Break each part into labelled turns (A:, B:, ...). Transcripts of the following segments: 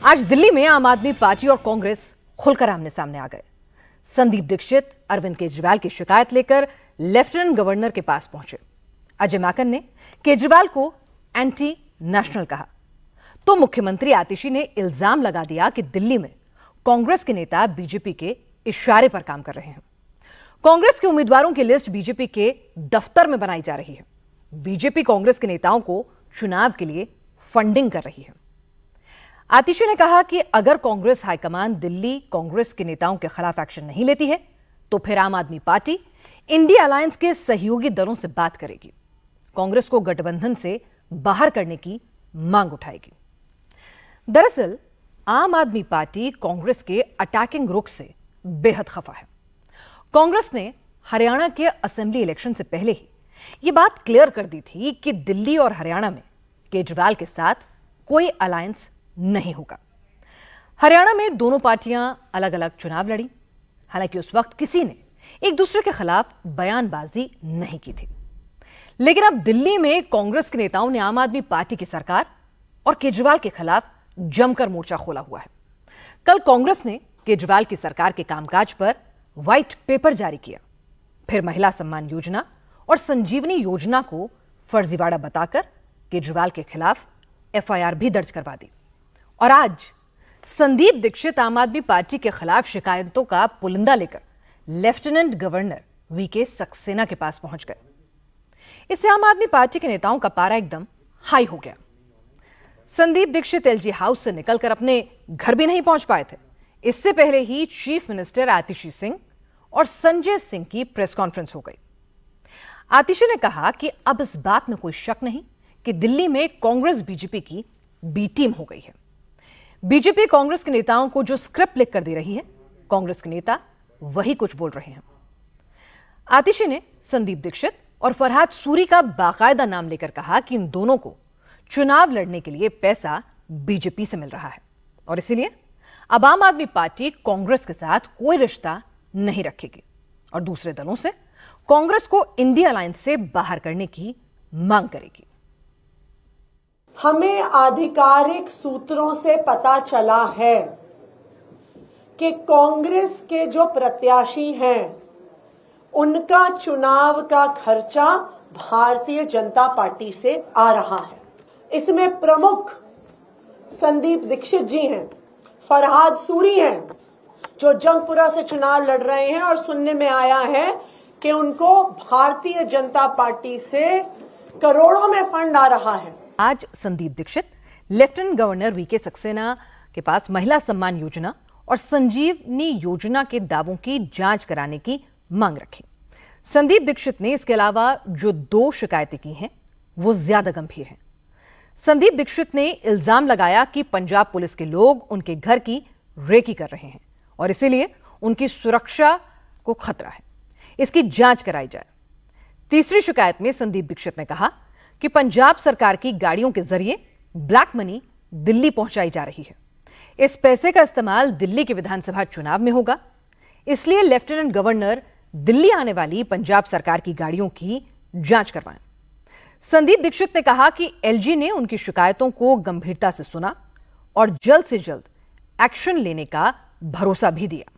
A: आज दिल्ली में आम आदमी पार्टी और कांग्रेस खुलकर आमने सामने आ गए। संदीप दीक्षित अरविंद केजरीवाल की शिकायत लेकर लेफ्टिनेंट गवर्नर के पास पहुंचे। अजय माकन ने केजरीवाल को एंटी नेशनल कहा तो मुख्यमंत्री आतिशी ने इल्जाम लगा दिया कि दिल्ली में कांग्रेस के नेता बीजेपी के इशारे पर काम कर रहे हैं। कांग्रेस के उम्मीदवारों की लिस्ट बीजेपी के दफ्तर में बनाई जा रही है। बीजेपी कांग्रेस के नेताओं को चुनाव के लिए फंडिंग कर रही है। आतिशी ने कहा कि अगर कांग्रेस हाईकमान दिल्ली कांग्रेस के नेताओं के खिलाफ एक्शन नहीं लेती है तो फिर आम आदमी पार्टी इंडिया अलायंस के सहयोगी दलों से बात करेगी, कांग्रेस को गठबंधन से बाहर करने की मांग उठाएगी। दरअसल आम आदमी पार्टी कांग्रेस के अटैकिंग रुख से बेहद खफा है। कांग्रेस ने हरियाणा के असेंबली इलेक्शन से पहले ही यह बात क्लियर कर दी थी कि दिल्ली और हरियाणा में केजरीवाल के साथ कोई अलायंस नहीं होगा। हरियाणा में दोनों पार्टियां अलग अलग चुनाव लड़ी, हालांकि उस वक्त किसी ने एक दूसरे के खिलाफ बयानबाजी नहीं की थी। लेकिन अब दिल्ली में कांग्रेस के नेताओं ने आम आदमी पार्टी की सरकार और केजरीवाल के खिलाफ जमकर मोर्चा खोला हुआ है। कल कांग्रेस ने केजरीवाल की सरकार के कामकाज पर व्हाइट पेपर जारी किया, फिर महिला सम्मान योजना और संजीवनी योजना को फर्जीवाड़ा बताकर केजरीवाल के खिलाफ एफआईआर भी दर्ज करवा दी। और आज संदीप दीक्षित आम आदमी पार्टी के खिलाफ शिकायतों का पुलिंदा लेकर लेफ्टिनेंट गवर्नर वीके सक्सेना के पास पहुंच गए। इससे आम आदमी पार्टी के नेताओं का पारा एकदम हाई हो गया। संदीप दीक्षित एलजी हाउस से निकलकर अपने घर भी नहीं पहुंच पाए थे। इससे पहले ही चीफ मिनिस्टर आतिशी सिंह और संजय सिंह की प्रेस कॉन्फ्रेंस हो गई। आतिशी ने कहा कि अब इस बात में कोई शक नहीं कि दिल्ली में कांग्रेस बीजेपी की बी टीम हो गई है। बीजेपी कांग्रेस के नेताओं को जो स्क्रिप्ट लिख कर दे रही है, कांग्रेस के नेता वही कुछ बोल रहे हैं। आतिशी ने संदीप दीक्षित और फरहाद सूरी का बाकायदा नाम लेकर कहा कि इन दोनों को चुनाव लड़ने के लिए पैसा बीजेपी से मिल रहा है और इसीलिए अब आम आदमी पार्टी कांग्रेस के साथ कोई रिश्ता नहीं रखेगी और दूसरे दलों से कांग्रेस को इंडिया अलायंस से बाहर करने की मांग करेगी।
B: हमें आधिकारिक सूत्रों से पता चला है कि कांग्रेस के जो प्रत्याशी हैं उनका चुनाव का खर्चा भारतीय जनता पार्टी से आ रहा है। इसमें प्रमुख संदीप दीक्षित जी हैं, फरहाद सूरी हैं जो जंगपुरा से चुनाव लड़ रहे हैं और सुनने में आया है कि उनको भारतीय जनता पार्टी से करोड़ों में फंड आ रहा है।
A: आज Sandeep Dikshit lieutenant governor V K Saxena के पास महिला सम्मान योजना और संजीवनी योजना के दावों की जांच कराने की मांग रखी। संदीप दीक्षित ने इसके अलावा जो 2 शिकायतें की हैं वो ज्यादा गंभीर हैं। संदीप दीक्षित ने इल्जाम लगाया कि पंजाब पुलिस के लोग उनके घर की रेकी कर रहे हैं और इसीलिए उनकी सुरक्षा को खतरा है, इसकी जांच कराई जाए। तीसरी शिकायत में संदीप दीक्षित ने कहा कि पंजाब सरकार की गाड़ियों के जरिए ब्लैक मनी दिल्ली पहुंचाई जा रही है। इस पैसे का इस्तेमाल दिल्ली के विधानसभा चुनाव में होगा, इसलिए लेफ्टिनेंट गवर्नर दिल्ली आने वाली पंजाब सरकार की गाड़ियों की जांच करवाएं। संदीप दीक्षित ने कहा कि एलजी ने उनकी शिकायतों को गंभीरता से सुना और जल्द से जल्द एक्शन लेने का भरोसा भी दिया।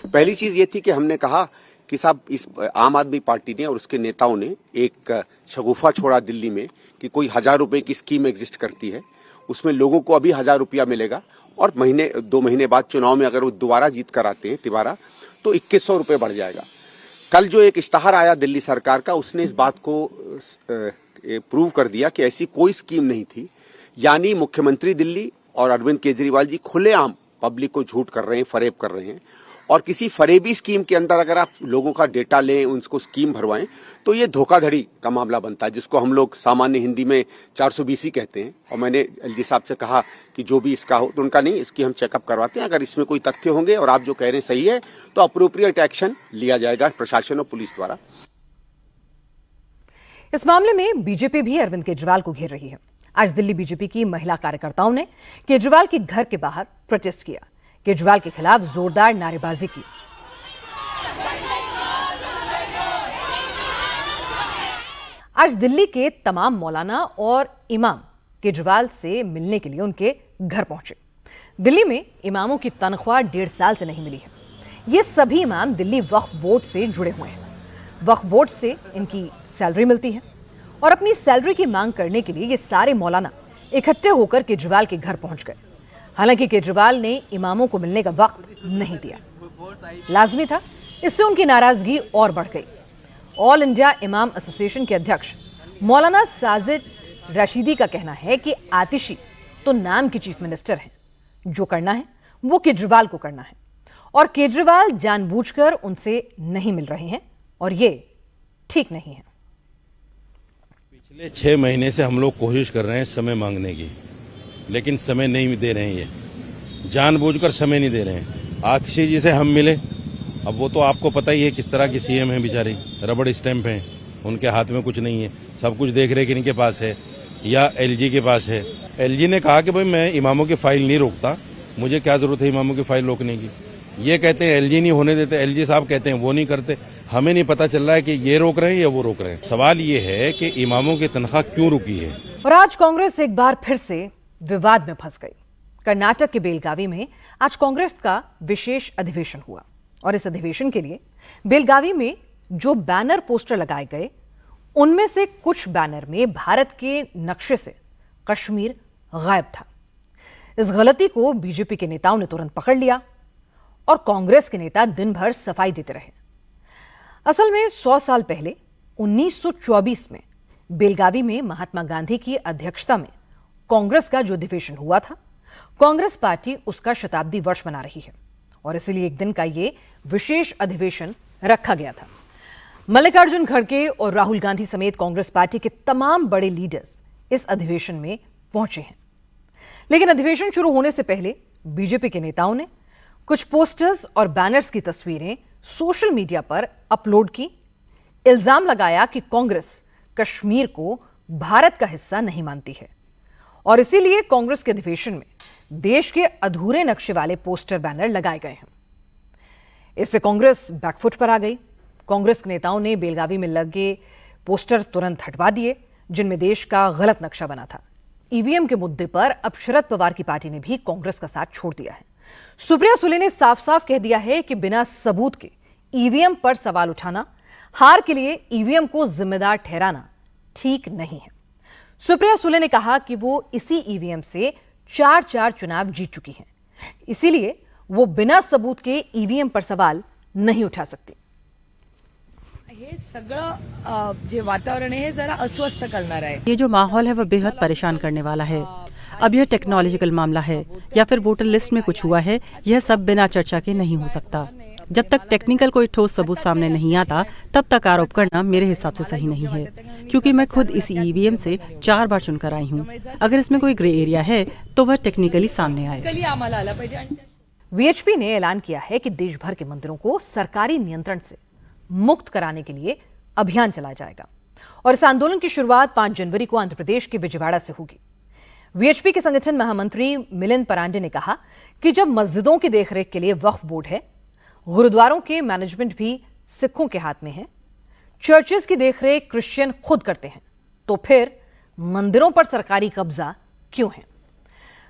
C: पहली चीज ये थी कि हमने कहा कि साहब इस आम आदमी पार्टी ने और उसके नेताओं ने एक शगुफा छोड़ा दिल्ली में कि कोई 1000 रुपए की स्कीम एग्जिस्ट करती है, उसमें लोगों को अभी 1000 रुपया मिलेगा और 2 महीने बाद चुनाव में अगर वो दोबारा जीत कर आते हैं तिबारा तो 2100 रुपए बढ़ जाएगा। कल जो एक इश्तहार आया दिल्ली सरकार का उसने इस बात को प्रूव कर दिया कि ऐसी कोई स्कीम नहीं थी। यानी मुख्यमंत्री दिल्ली और अरविंद केजरीवाल जी खुलेआम पब्लिक को झूठ कर रहे हैं, फरेब कर रहे हैं और किसी फरेबी स्कीम के अंदर अगर आप लोगों का डेटा लें, उनको स्कीम भरवाएं तो ये धोखाधड़ी का मामला बनता है, जिसको हम लोग सामान्य हिंदी में 420 कहते हैं। और मैंने एलजी साहब से कहा कि जो भी इसका हो तो उनका नहीं, इसकी हम चेकअप करवाते हैं, अगर इसमें कोई तथ्य होंगे और आप जो कह रहे हैं सही है तो अप्रोप्रिएट एक्शन लिया जाएगा प्रशासन और पुलिस द्वारा।
A: इस मामले में बीजेपी भी अरविंद केजरीवाल को घेर रही है। आज दिल्ली बीजेपी की महिला कार्यकर्ताओं ने केजरीवाल के घर के बाहर प्रोटेस्ट किया, केजरीवाल के खिलाफ जोरदार नारेबाजी की। आज दिल्ली के तमाम मौलाना और इमाम केजरीवाल से मिलने के लिए उनके घर पहुंचे। दिल्ली में इमामों की तनख्वाह 1.5 साल से नहीं मिली है। ये सभी इमाम दिल्ली वक्फ बोर्ड से जुड़े हुए हैं। वक्फ बोर्ड से इनकी सैलरी मिलती है और अपनी सैलरी की मांग करने के लिए ये सारे मौलाना इकट्ठे होकर केजरीवाल के घर पहुंच गए। हालांकि केजरीवाल ने इमामों को मिलने का वक्त नहीं दिया। लाजमी था, इससे उनकी नाराजगी और बढ़ गई। ऑल इंडिया इमाम एसोसिएशन के अध्यक्ष मौलाना साजिद रशीदी का कहना है कि आतिशी तो नाम की चीफ मिनिस्टर हैं, जो करना है वो केजरीवाल को करना है और केजरीवाल जानबूझकर उनसे नहीं मिल रहे हैं और ये ठीक नहीं है।
D: पिछले 6 महीने से हम लोग कोशिश कर रहे हैं समय मांगने की, लेकिन समय नहीं दे रहे हैं। ये जानबूझकर समय नहीं दे रहे हैं। आतिशी जी से हम मिले, अब वो तो आपको पता ही है किस तरह की सीएम है बेचारी, रबड़ स्टैंप हैं, उनके हाथ में कुछ नहीं है, सब कुछ देख रेख इनके पास है या एलजी के पास है। एलजी ने कहा कि भाई मैं इमामों की फाइल नहीं रोकता, मुझे क्या जरूरत है इमामों की फाइल रोकने की। ये कहते हैं एलजी नहीं होने देते, एलजी साहब कहते हैं वो नहीं करते। हमें नहीं पता चल रहा है कि ये रोक रहे हैं या वो रोक रहे हैं। सवाल ये है कि इमामों की तनख्वाह क्यों रुकी है।
A: और आज कांग्रेस एक बार फिर से विवाद में फंस गई। कर्नाटक के बेलगावी में आज कांग्रेस का विशेष अधिवेशन हुआ और इस अधिवेशन के लिए बेलगावी में जो बैनर पोस्टर लगाए गए, उनमें से कुछ बैनर में भारत के नक्शे से कश्मीर गायब था। इस गलती को बीजेपी के नेताओं ने तुरंत पकड़ लिया और कांग्रेस के नेता दिन भर सफाई देते रहे। असल में 100 साल पहले 1924 में बेलगावी में महात्मा गांधी की अध्यक्षता में कांग्रेस का जो अधिवेशन हुआ था, कांग्रेस पार्टी उसका शताब्दी वर्ष मना रही है और इसलिए एक दिन का ये विशेष अधिवेशन रखा गया था। मल्लिकार्जुन खड़गे और राहुल गांधी समेत कांग्रेस पार्टी के तमाम बड़े लीडर्स इस अधिवेशन में पहुंचे हैं। लेकिन अधिवेशन शुरू होने से पहले बीजेपी के नेताओं ने कुछ पोस्टर्स और बैनर्स की तस्वीरें सोशल मीडिया पर अपलोड की। इल्जाम लगाया कि कांग्रेस कश्मीर को भारत का हिस्सा नहीं मानती है और इसीलिए कांग्रेस के अधिवेशन में देश के अधूरे नक्शे वाले पोस्टर बैनर लगाए गए हैं। इससे कांग्रेस बैकफुट पर आ गई। कांग्रेस के नेताओं ने बेलगावी में लगे पोस्टर तुरंत हटवा दिए, जिनमें देश का गलत नक्शा बना था। ईवीएम के मुद्दे पर अब शरद पवार की पार्टी ने भी कांग्रेस का साथ छोड़ दिया है। सुप्रिया सुले ने साफ साफ कह दिया है कि बिना सबूत के ईवीएम पर सवाल उठाना, हार के लिए ईवीएम को जिम्मेदार ठहराना ठीक नहीं है। सुप्रिया सुले ने कहा कि वो इसी ईवीएम से 4 चुनाव जीत चुकी हैं, इसीलिए वो बिना सबूत के ईवीएम पर सवाल नहीं उठा सकती।
E: हे सगळं जे वातावरण आहे हे जरा अस्वस्थ करणार आहे।
F: ये जो माहौल है वह बेहद परेशान करने वाला है। अब यह टेक्नोलॉजिकल मामला है या फिर वोटर लिस्ट में कुछ हुआ है, यह सब बिना चर्चा के नहीं हो सकता। जब तक टेक्निकल कोई ठोस सबूत सामने नहीं आता, तब तक आरोप करना मेरे हिसाब से सही नहीं है, क्योंकि मैं खुद इस ईवीएम से 4 बार चुनकर आई हूँ। अगर इसमें कोई ग्रे एरिया है तो वह टेक्निकली सामने आए।
A: वीएचपी ने ऐलान किया है कि देश भर के मंदिरों को सरकारी नियंत्रण से मुक्त कराने के लिए अभियान चलाया जाएगा और इस आंदोलन की शुरुआत 5 जनवरी को आंध्र प्रदेश के विजयवाड़ा से होगी। वीएचपी के संगठन महामंत्री मिलिंद परांडे ने कहा कि जब मस्जिदों की देखरेख के लिए वक्फ बोर्ड है, गुरुद्वारों के मैनेजमेंट भी सिखों के हाथ में है, चर्चेस की देखरेख क्रिश्चियन खुद करते हैं, तो फिर मंदिरों पर सरकारी कब्जा क्यों है?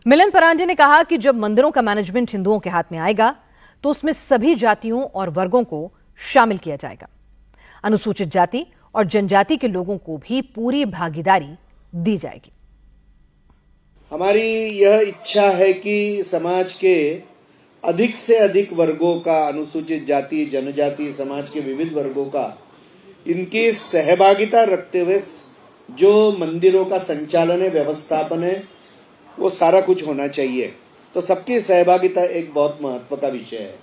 A: मिलिंद परांडे ने कहा कि जब मंदिरों का मैनेजमेंट हिंदुओं के हाथ में आएगा तो उसमें सभी जातियों और वर्गों को शामिल किया जाएगा। अनुसूचित जाति और जनजाति के लोगों को भी पूरी भागीदारी दी जाएगी।
G: हमारी यह इच्छा है कि समाज के अधिक से अधिक वर्गों का, अनुसूचित जाति जनजाति समाज के विविध वर्गों का, इनकी सहभागिता रखते हुए जो मंदिरों का संचालन है, व्यवस्थापन है, वो सारा कुछ होना चाहिए। तो सबकी सहभागिता एक बहुत महत्व का विषय है।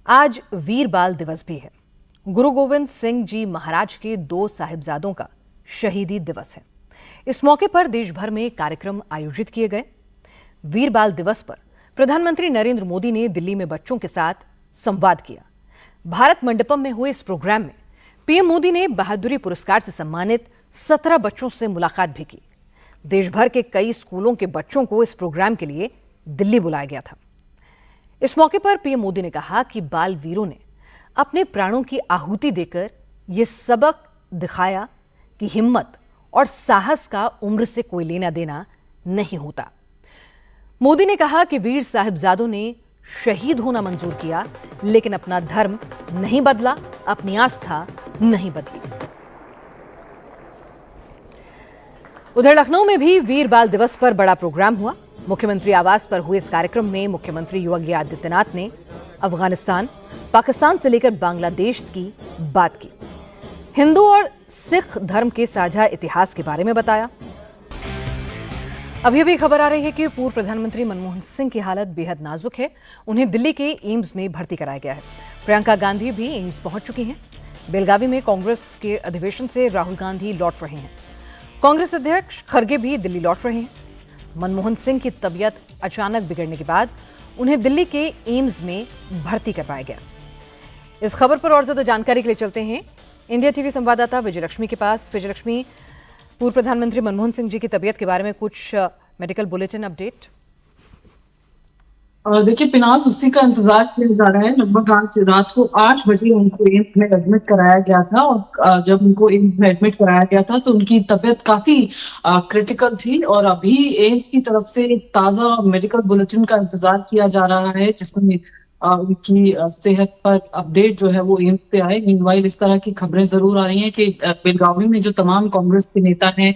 A: आज वीर बाल दिवस भी है। गुरु गोविंद सिंह जी महाराज के 2 साहिबजादों का शहीदी दिवस है। इस मौके पर देश भर में कार्यक्रम आयोजित किए गए। वीर बाल दिवस पर प्रधानमंत्री नरेंद्र मोदी ने दिल्ली में बच्चों के साथ संवाद किया। भारत मंडपम में हुए इस प्रोग्राम में पीएम मोदी ने बहादुरी पुरस्कार से सम्मानित 17 बच्चों से मुलाकात भी की। देश भर के कई स्कूलों के बच्चों को इस प्रोग्राम के लिए दिल्ली बुलाया गया था। इस मौके पर पीएम मोदी ने कहा कि बाल वीरों ने अपने प्राणों की आहुति देकर यह सबक दिखाया कि हिम्मत और साहस का उम्र से कोई लेना देना नहीं होता। मोदी ने कहा कि वीर साहिबजादों ने शहीद होना मंजूर किया, लेकिन अपना धर्म नहीं बदला, अपनी आस्था नहीं बदली। उधर लखनऊ में भी वीर बाल दिवस पर बड़ा प्रोग्राम हुआ। मुख्यमंत्री आवास पर हुए इस कार्यक्रम में मुख्यमंत्री योगी आदित्यनाथ ने अफगानिस्तान, पाकिस्तान से लेकर बांग्लादेश की बात की, हिंदू और सिख धर्म के साझा इतिहास के बारे में बताया। अभी खबर आ रही है कि पूर्व प्रधानमंत्री मनमोहन सिंह की हालत बेहद नाजुक है। उन्हें दिल्ली के एम्स में भर्ती कराया गया है। प्रियंका गांधी भी एम्स पहुंच चुकी हैं। बेलगावी में कांग्रेस के अधिवेशन से राहुल गांधी लौट रहे हैं। कांग्रेस अध्यक्ष खरगे भी दिल्ली लौट रहे हैं। मनमोहन सिंह की तबीयत अचानक बिगड़ने के बाद उन्हें दिल्ली के एम्स में भर्ती करवाया गया। इस खबर पर और ज्यादा जानकारी के लिए चलते हैं इंडिया टीवी संवाददाता विजयलक्ष्मी के पास। विजयलक्ष्मी, पूर्व प्रधानमंत्री मनमोहन सिंह जी की तबीयत के बारे में कुछ मेडिकल बुलेटिन अपडेट।
H: देखिए पिनाज, उसी का इंतजार किया जा रहा है। लगभग आज रात को 8 बजे उनको एम्स में एडमिट कराया गया था और जब उनको एम्स में एडमिट कराया गया था तो उनकी तबीयत काफी क्रिटिकल थी और अभी एम्स की तरफ से ताजा मेडिकल बुलेटिन का इंतजार किया जा रहा है, जिसमें उनकी सेहत पर अपडेट जो है वो एम्स से आए। मीनवाइल इस तरह की खबरें जरूर आ रही हैं कि बेलगावी में जो तमाम कांग्रेस के नेता हैं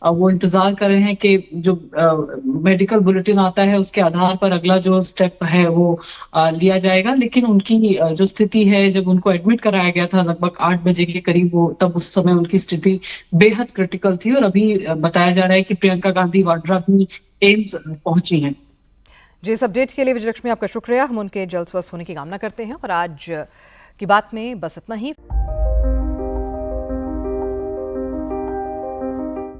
H: वो इंतजार कर रहे हैं कि जो मेडिकल बुलेटिन आता है उसके आधार पर अगला जो स्टेप है वो लिया जाएगा। लेकिन उनकी जो स्थिति है, जब उनको एडमिट कराया गया था लगभग 8 बजे के करीब, वो तब उस समय उनकी स्थिति बेहद क्रिटिकल थी और अभी बताया जा रहा है कि प्रियंका गांधी वाड्रा भी एम्स पहुंची हैं।
A: जी, इस अपडेट के लिए विजयलक्ष्मी आपका शुक्रिया। हम उनके जल्द स्वस्थ होने की कामना करते हैं और आज की बात में बस इतना ही।